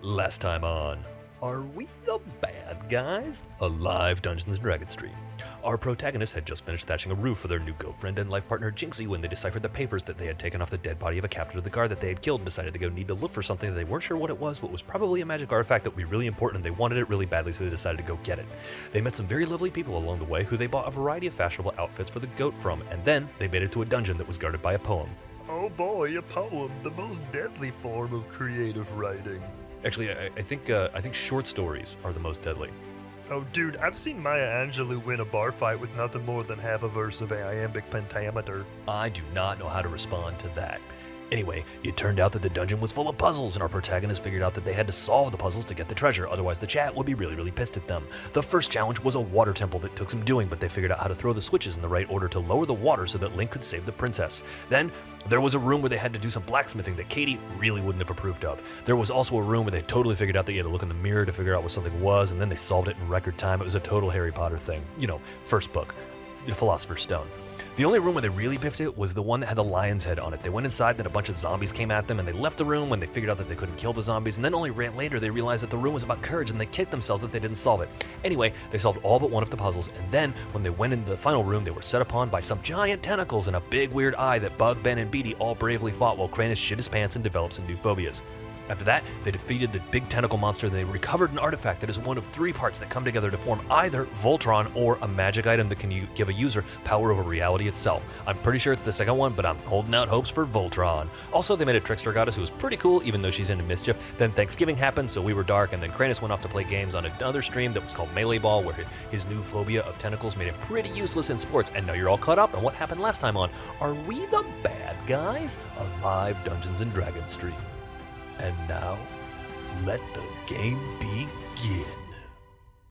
Last time on, are we the bad guys? A live Dungeons & Dragons stream. Our protagonists had just finished thatching a roof for their new girlfriend and life partner Jinxie when they deciphered the papers that they had taken off the dead body of a captain of the guard that they had killed and decided to go need to look for something that they weren't sure what it was, but was probably a magic artifact that would be really important and they wanted it really badly, so they decided to go get it. They met some very lovely people along the way who they bought a variety of fashionable outfits for the goat from, and then they made it to a dungeon that was guarded by a poem. Oh boy, a poem, the most deadly form of creative writing. Actually, I think short stories are the most deadly. Oh dude, I've seen Maya Angelou win a bar fight with nothing more than half a verse of iambic pentameter. I do not know how to respond to that. Anyway, it turned out that the dungeon was full of puzzles, and our protagonists figured out that they had to solve the puzzles to get the treasure, otherwise the chat would be really pissed at them. The first challenge was a water temple that took some doing, but they figured out how to throw the switches in the right order to lower the water so that Link could save the princess. Then, there was a room where they had to do some blacksmithing that Katie really wouldn't have approved of. There was also a room where they totally figured out that you had to look in the mirror to figure out what something was, and then they solved it in record time. It was a total Harry Potter thing. You know, first book, The Philosopher's Stone. The only room where they really biffed it was the one that had the lion's head on it. They went inside, then a bunch of zombies came at them, and they left the room when they figured out that they couldn't kill the zombies, and then only later they realized that the room was about courage, and they kicked themselves that they didn't solve it. Anyway, they solved all but one of the puzzles, and then, when they went into the final room, they were set upon by some giant tentacles and a big weird eye that Bug, Ben, and Beatty all bravely fought while Kranus shit his pants and developed some new phobias. After that, they defeated the big tentacle monster and they recovered an artifact that is one of three parts that come together to form either Voltron or a magic item that can give a user power over reality itself. I'm pretty sure it's the second one, but I'm holding out hopes for Voltron. Also, they made a trickster goddess who was pretty cool, even though she's into mischief. Then Thanksgiving happened, so we were dark, and then Kranus went off to play games on another stream that was called Melee Ball, where his new phobia of tentacles made him pretty useless in sports. And now you're all caught up on what happened last time on Are We the Bad Guys? A live Dungeons & Dragons stream. And now, let the game begin.